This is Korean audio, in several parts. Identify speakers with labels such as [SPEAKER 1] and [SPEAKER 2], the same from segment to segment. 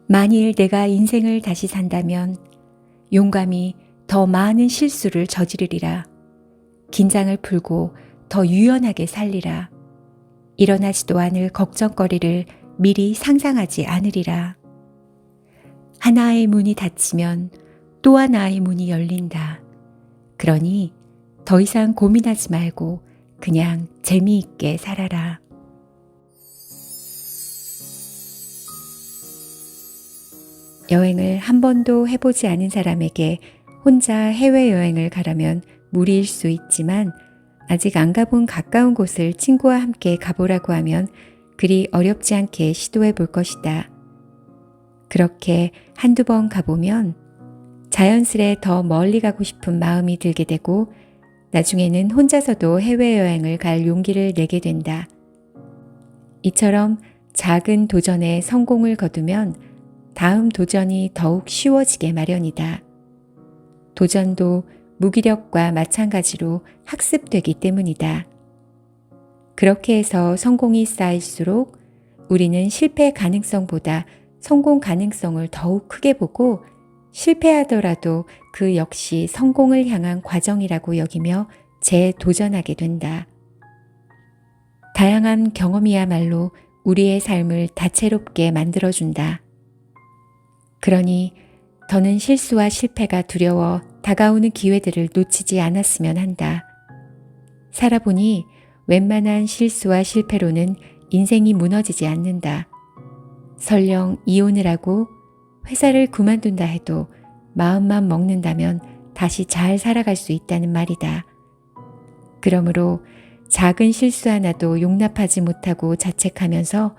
[SPEAKER 1] 만일 내가 인생을 다시 산다면 용감히 더 많은 실수를 저지르리라. 긴장을 풀고 더 유연하게 살리라. 일어나지도 않을 걱정거리를 미리 상상하지 않으리라. 하나의 문이 닫히면 또 하나의 문이 열린다. 그러니 더 이상 고민하지 말고 그냥 재미있게 살아라. 여행을 한 번도 해보지 않은 사람에게 혼자 해외여행을 가라면 무리일 수 있지만 아직 안 가본 가까운 곳을 친구와 함께 가보라고 하면 그리 어렵지 않게 시도해 볼 것이다. 그렇게 한두 번 가보면 자연스레 더 멀리 가고 싶은 마음이 들게 되고 나중에는 혼자서도 해외여행을 갈 용기를 내게 된다. 이처럼 작은 도전에 성공을 거두면 다음 도전이 더욱 쉬워지게 마련이다. 도전도 무기력과 마찬가지로 학습되기 때문이다. 그렇게 해서 성공이 쌓일수록 우리는 실패 가능성보다 성공 가능성을 더욱 크게 보고 실패하더라도 그 역시 성공을 향한 과정이라고 여기며 재도전하게 된다. 다양한 경험이야말로 우리의 삶을 다채롭게 만들어준다. 그러니 더는 실수와 실패가 두려워 다가오는 기회들을 놓치지 않았으면 한다. 살아보니 웬만한 실수와 실패로는 인생이 무너지지 않는다. 설령 이혼을 하고 회사를 그만둔다 해도 마음만 먹는다면 다시 잘 살아갈 수 있다는 말이다. 그러므로 작은 실수 하나도 용납하지 못하고 자책하면서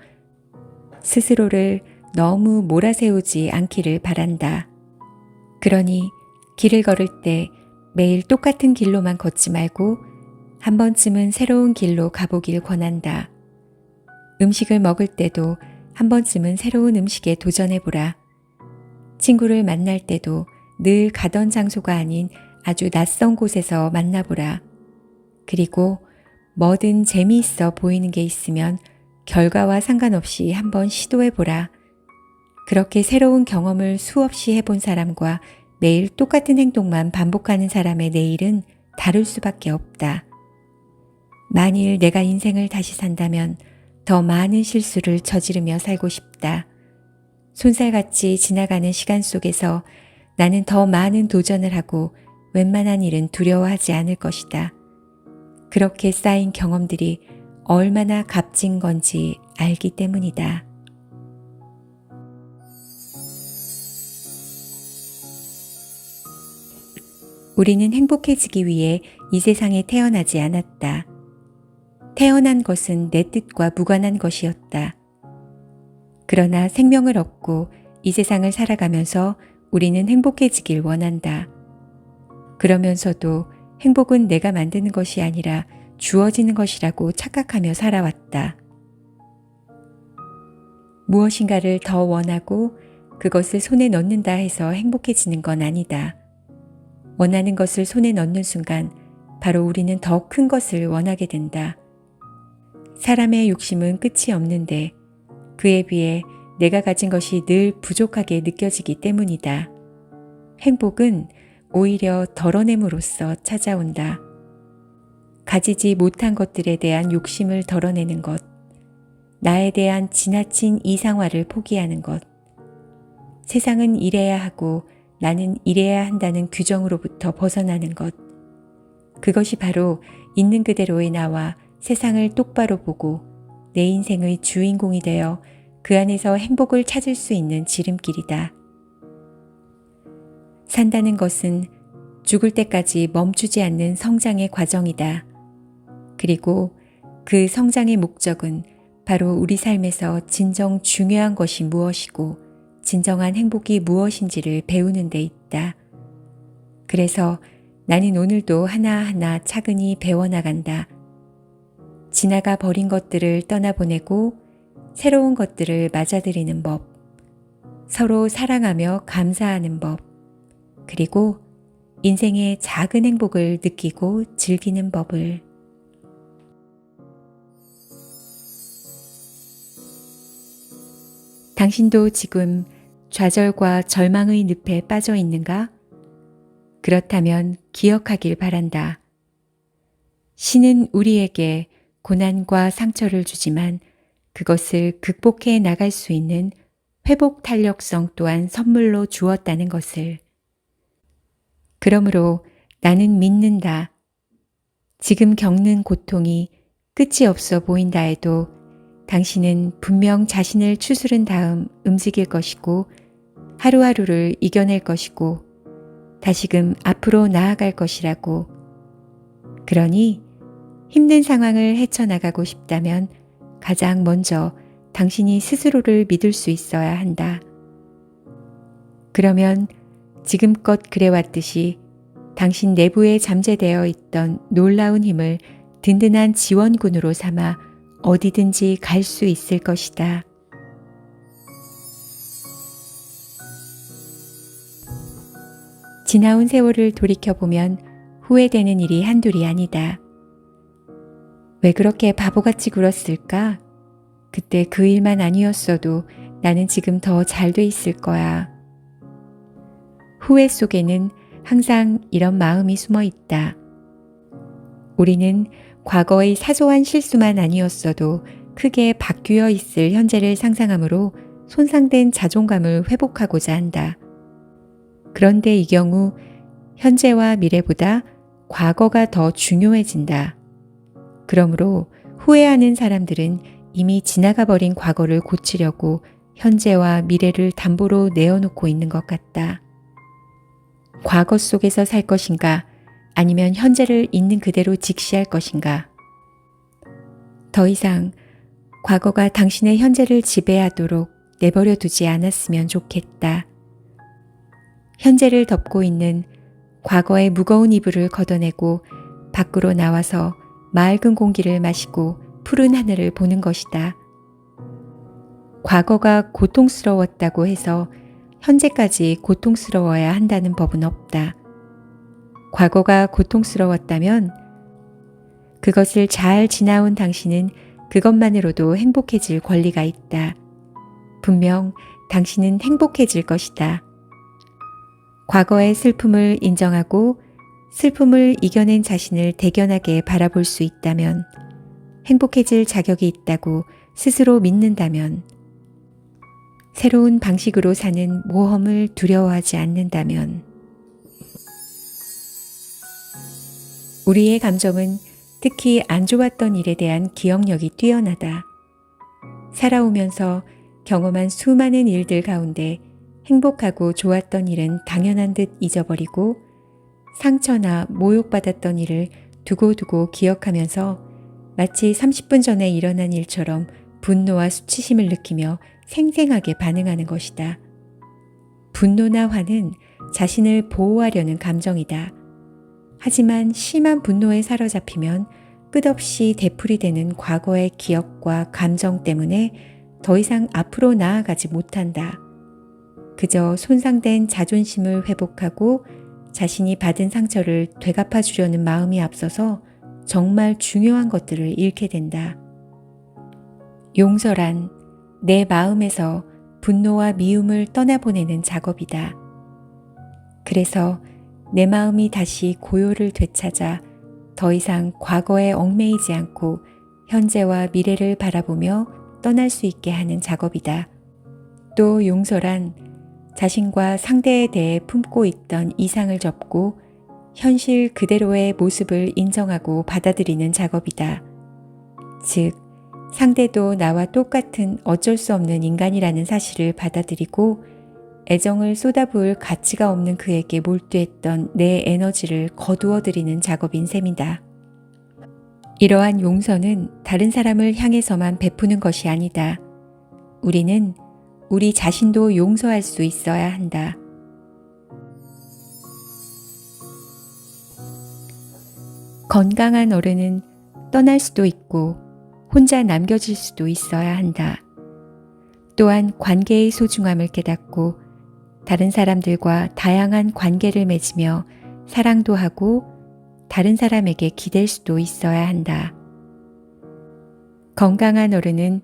[SPEAKER 1] 스스로를 너무 몰아세우지 않기를 바란다. 그러니 길을 걸을 때 매일 똑같은 길로만 걷지 말고 한 번쯤은 새로운 길로 가보길 권한다. 음식을 먹을 때도 한 번쯤은 새로운 음식에 도전해보라. 친구를 만날 때도 늘 가던 장소가 아닌 아주 낯선 곳에서 만나보라. 그리고 뭐든 재미있어 보이는 게 있으면 결과와 상관없이 한번 시도해보라. 그렇게 새로운 경험을 수없이 해본 사람과 매일 똑같은 행동만 반복하는 사람의 내일은 다를 수밖에 없다. 만일 내가 인생을 다시 산다면 더 많은 실수를 저지르며 살고 싶다. 손살같이 지나가는 시간 속에서 나는 더 많은 도전을 하고 웬만한 일은 두려워하지 않을 것이다. 그렇게 쌓인 경험들이 얼마나 값진 건지 알기 때문이다. 우리는 행복해지기 위해 이 세상에 태어나지 않았다. 태어난 것은 내 뜻과 무관한 것이었다. 그러나 생명을 얻고 이 세상을 살아가면서 우리는 행복해지길 원한다. 그러면서도 행복은 내가 만드는 것이 아니라 주어지는 것이라고 착각하며 살아왔다. 무엇인가를 더 원하고 그것을 손에 넣는다 해서 행복해지는 건 아니다. 원하는 것을 손에 넣는 순간 바로 우리는 더 큰 것을 원하게 된다. 사람의 욕심은 끝이 없는데 그에 비해 내가 가진 것이 늘 부족하게 느껴지기 때문이다. 행복은 오히려 덜어냄으로써 찾아온다. 가지지 못한 것들에 대한 욕심을 덜어내는 것, 나에 대한 지나친 이상화를 포기하는 것, 세상은 이래야 하고 나는 이래야 한다는 규정으로부터 벗어나는 것, 그것이 바로 있는 그대로의 나와 세상을 똑바로 보고 내 인생의 주인공이 되어 그 안에서 행복을 찾을 수 있는 지름길이다. 산다는 것은 죽을 때까지 멈추지 않는 성장의 과정이다. 그리고 그 성장의 목적은 바로 우리 삶에서 진정 중요한 것이 무엇이고 진정한 행복이 무엇인지를 배우는 데 있다. 그래서 나는 오늘도 하나하나 차근히 배워나간다. 지나가 버린 것들을 떠나보내고 새로운 것들을 맞아들이는 법, 서로 사랑하며 감사하는 법, 그리고 인생의 작은 행복을 느끼고 즐기는 법을. 당신도 지금 좌절과 절망의 늪에 빠져 있는가? 그렇다면 기억하길 바란다. 신은 우리에게 고난과 상처를 주지만 그것을 극복해 나갈 수 있는 회복 탄력성 또한 선물로 주었다는 것을. 그러므로 나는 믿는다. 지금 겪는 고통이 끝이 없어 보인다 해도 당신은 분명 자신을 추스른 다음 움직일 것이고 하루하루를 이겨낼 것이고 다시금 앞으로 나아갈 것이라고. 그러니 힘든 상황을 헤쳐나가고 싶다면 가장 먼저 당신이 스스로를 믿을 수 있어야 한다. 그러면 지금껏 그래왔듯이 당신 내부에 잠재되어 있던 놀라운 힘을 든든한 지원군으로 삼아 어디든지 갈 수 있을 것이다. 지나온 세월을 돌이켜보면 후회되는 일이 한둘이 아니다. 왜 그렇게 바보같이 굴었을까? 그때 그 일만 아니었어도 나는 지금 더 잘 돼 있을 거야. 후회 속에는 항상 이런 마음이 숨어 있다. 우리는 과거의 사소한 실수만 아니었어도 크게 바뀌어 있을 현재를 상상하므로 손상된 자존감을 회복하고자 한다. 그런데 이 경우 현재와 미래보다 과거가 더 중요해진다. 그러므로 후회하는 사람들은 이미 지나가 버린 과거를 고치려고 현재와 미래를 담보로 내어놓고 있는 것 같다. 과거 속에서 살 것인가 아니면 현재를 있는 그대로 직시할 것인가. 더 이상 과거가 당신의 현재를 지배하도록 내버려 두지 않았으면 좋겠다. 현재를 덮고 있는 과거의 무거운 이불을 걷어내고 밖으로 나와서 맑은 공기를 마시고 푸른 하늘을 보는 것이다. 과거가 고통스러웠다고 해서 현재까지 고통스러워야 한다는 법은 없다. 과거가 고통스러웠다면 그것을 잘 지나온 당신은 그것만으로도 행복해질 권리가 있다. 분명 당신은 행복해질 것이다. 과거의 슬픔을 인정하고 슬픔을 이겨낸 자신을 대견하게 바라볼 수 있다면, 행복해질 자격이 있다고 스스로 믿는다면, 새로운 방식으로 사는 모험을 두려워하지 않는다면, 우리의 감정은 특히 안 좋았던 일에 대한 기억력이 뛰어나다. 살아오면서 경험한 수많은 일들 가운데 행복하고 좋았던 일은 당연한 듯 잊어버리고 상처나 모욕받았던 일을 두고두고 기억하면서 마치 30분 전에 일어난 일처럼 분노와 수치심을 느끼며 생생하게 반응하는 것이다. 분노나 화는 자신을 보호하려는 감정이다. 하지만 심한 분노에 사로잡히면 끝없이 되풀이되는 과거의 기억과 감정 때문에 더 이상 앞으로 나아가지 못한다. 그저 손상된 자존심을 회복하고 자신이 받은 상처를 되갚아 주려는 마음이 앞서서 정말 중요한 것들을 잃게 된다. 용서란 내 마음에서 분노와 미움을 떠나보내는 작업이다. 그래서 내 마음이 다시 고요를 되찾아 더 이상 과거에 얽매이지 않고 현재와 미래를 바라보며 떠날 수 있게 하는 작업이다. 또 용서란 자신과 상대에 대해 품고 있던 이상을 접고 현실 그대로의 모습을 인정하고 받아들이는 작업이다. 즉, 상대도 나와 똑같은 어쩔 수 없는 인간이라는 사실을 받아들이고 애정을 쏟아부을 가치가 없는 그에게 몰두했던 내 에너지를 거두어들이는 작업인 셈이다. 이러한 용서는 다른 사람을 향해서만 베푸는 것이 아니다. 우리는 우리 자신도 용서할 수 있어야 한다. 건강한 어른은 떠날 수도 있고 혼자 남겨질 수도 있어야 한다. 또한 관계의 소중함을 깨닫고 다른 사람들과 다양한 관계를 맺으며 사랑도 하고 다른 사람에게 기댈 수도 있어야 한다. 건강한 어른은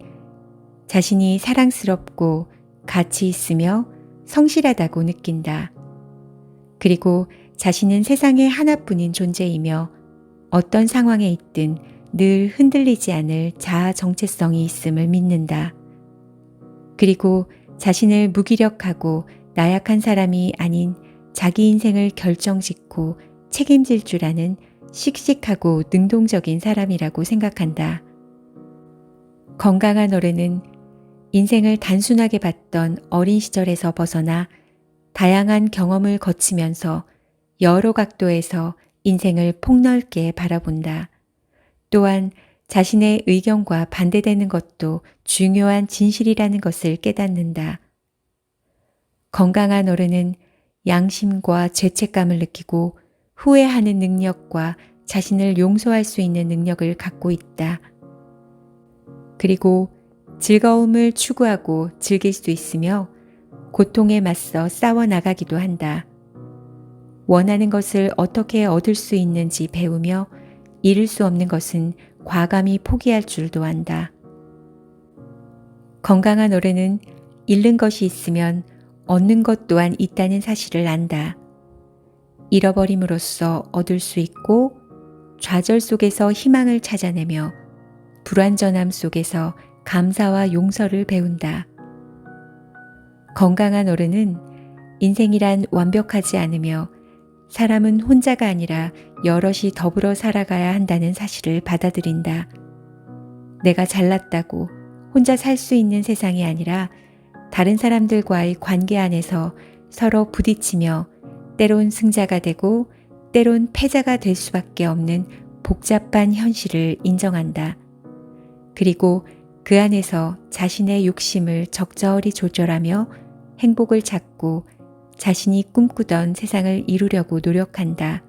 [SPEAKER 1] 자신이 사랑스럽고 가치 있으며 성실하다고 느낀다. 그리고 자신은 세상에 하나뿐인 존재이며 어떤 상황에 있든 늘 흔들리지 않을 자아 정체성이 있음을 믿는다. 그리고 자신을 무기력하고 나약한 사람이 아닌 자기 인생을 결정짓고 책임질 줄 아는 씩씩하고 능동적인 사람이라고 생각한다. 건강한 어른은 인생을 단순하게 봤던 어린 시절에서 벗어나 다양한 경험을 거치면서 여러 각도에서 인생을 폭넓게 바라본다. 또한 자신의 의견과 반대되는 것도 중요한 진실이라는 것을 깨닫는다. 건강한 어른은 양심과 죄책감을 느끼고 후회하는 능력과 자신을 용서할 수 있는 능력을 갖고 있다. 그리고 즐거움을 추구하고 즐길 수 있으며 고통에 맞서 싸워나가기도 한다. 원하는 것을 어떻게 얻을 수 있는지 배우며 이룰 수 없는 것은 과감히 포기할 줄도 안다. 건강한 어른은 잃는 것이 있으면 얻는 것 또한 있다는 사실을 안다. 잃어버림으로써 얻을 수 있고 좌절 속에서 희망을 찾아내며 불완전함 속에서 감사와 용서를 배운다. 건강한 어른은 인생이란 완벽하지 않으며 사람은 혼자가 아니라 여럿이 더불어 살아가야 한다는 사실을 받아들인다. 내가 잘났다고 혼자 살 수 있는 세상이 아니라 다른 사람들과의 관계 안에서 서로 부딪히며 때론 승자가 되고 때론 패자가 될 수밖에 없는 복잡한 현실을 인정한다. 그리고 그 안에서 자신의 욕심을 적절히 조절하며 행복을 찾고 자신이 꿈꾸던 세상을 이루려고 노력한다.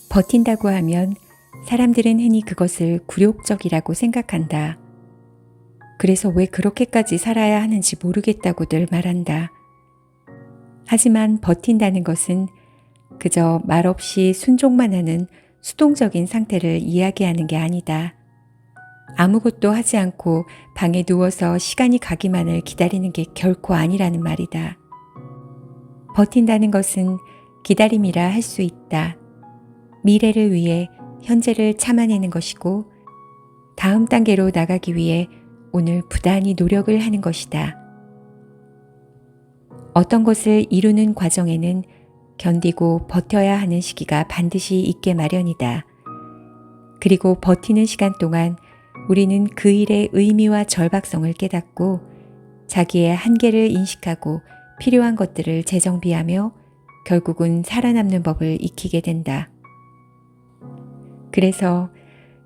[SPEAKER 1] 버틴다고 하면 사람들은 흔히 그것을 굴욕적이라고 생각한다. 그래서 왜 그렇게까지 살아야 하는지 모르겠다고들 말한다. 하지만 버틴다는 것은 그저 말없이 순종만 하는 수동적인 상태를 이야기하는 게 아니다. 아무것도 하지 않고 방에 누워서 시간이 가기만을 기다리는 게 결코 아니라는 말이다. 버틴다는 것은 기다림이라 할 수 있다. 미래를 위해 현재를 참아내는 것이고 다음 단계로 나가기 위해 오늘 부단히 노력을 하는 것이다. 어떤 것을 이루는 과정에는 견디고 버텨야 하는 시기가 반드시 있게 마련이다. 그리고 버티는 시간 동안 우리는 그 일의 의미와 절박성을 깨닫고 자기의 한계를 인식하고 필요한 것들을 재정비하며 결국은 살아남는 법을 익히게 된다. 그래서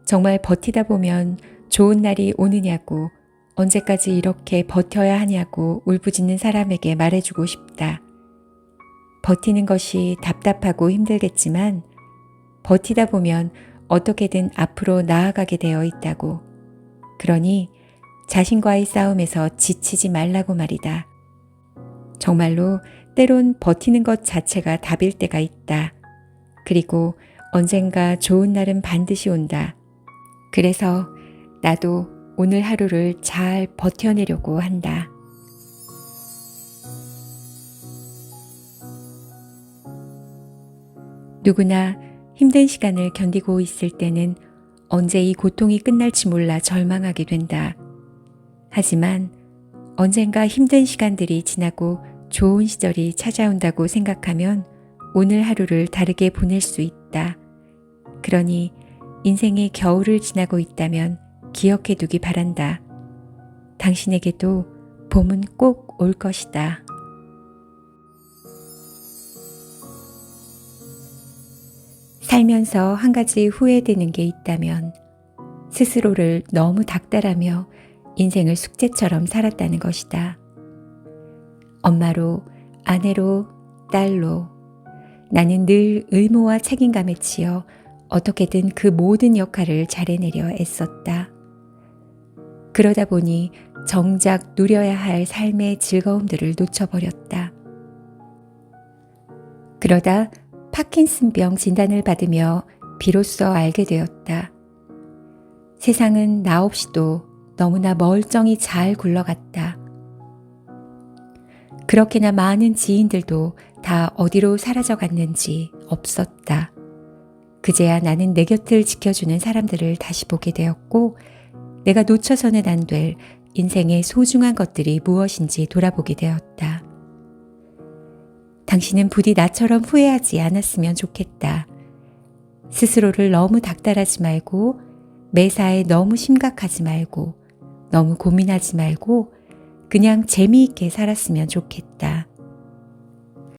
[SPEAKER 1] 정말 버티다 보면 좋은 날이 오느냐고 언제까지 이렇게 버텨야 하냐고 울부짖는 사람에게 말해주고 싶다. 버티는 것이 답답하고 힘들겠지만 버티다 보면 어떻게든 앞으로 나아가게 되어 있다고. 그러니 자신과의 싸움에서 지치지 말라고 말이다. 정말로 때론 버티는 것 자체가 답일 때가 있다. 그리고 언젠가 좋은 날은 반드시 온다. 그래서 나도 오늘 하루를 잘 버텨내려고 한다. 누구나 힘든 시간을 견디고 있을 때는 언제 이 고통이 끝날지 몰라 절망하게 된다. 하지만 언젠가 힘든 시간들이 지나고 좋은 시절이 찾아온다고 생각하면 오늘 하루를 다르게 보낼 수 있다. 그러니 인생의 겨울을 지나고 있다면 기억해 두기 바란다. 당신에게도 봄은 꼭 올 것이다. 살면서 한 가지 후회되는 게 있다면 스스로를 너무 닥달하며 인생을 숙제처럼 살았다는 것이다. 엄마로, 아내로, 딸로 나는 늘 의무와 책임감에 치여 어떻게든 그 모든 역할을 잘해내려 애썼다. 그러다 보니 정작 누려야 할 삶의 즐거움들을 놓쳐버렸다. 그러다 파킨슨병 진단을 받으며 비로소 알게 되었다. 세상은 나 없이도 너무나 멀쩡히 잘 굴러갔다. 그렇게나 많은 지인들도 다 어디로 사라져 갔는지 없었다. 그제야 나는 내 곁을 지켜주는 사람들을 다시 보게 되었고, 내가 놓쳐서는 안 될 인생의 소중한 것들이 무엇인지 돌아보게 되었다. 당신은 부디 나처럼 후회하지 않았으면 좋겠다. 스스로를 너무 닥달하지 말고, 매사에 너무 심각하지 말고, 너무 고민하지 말고, 그냥 재미있게 살았으면 좋겠다.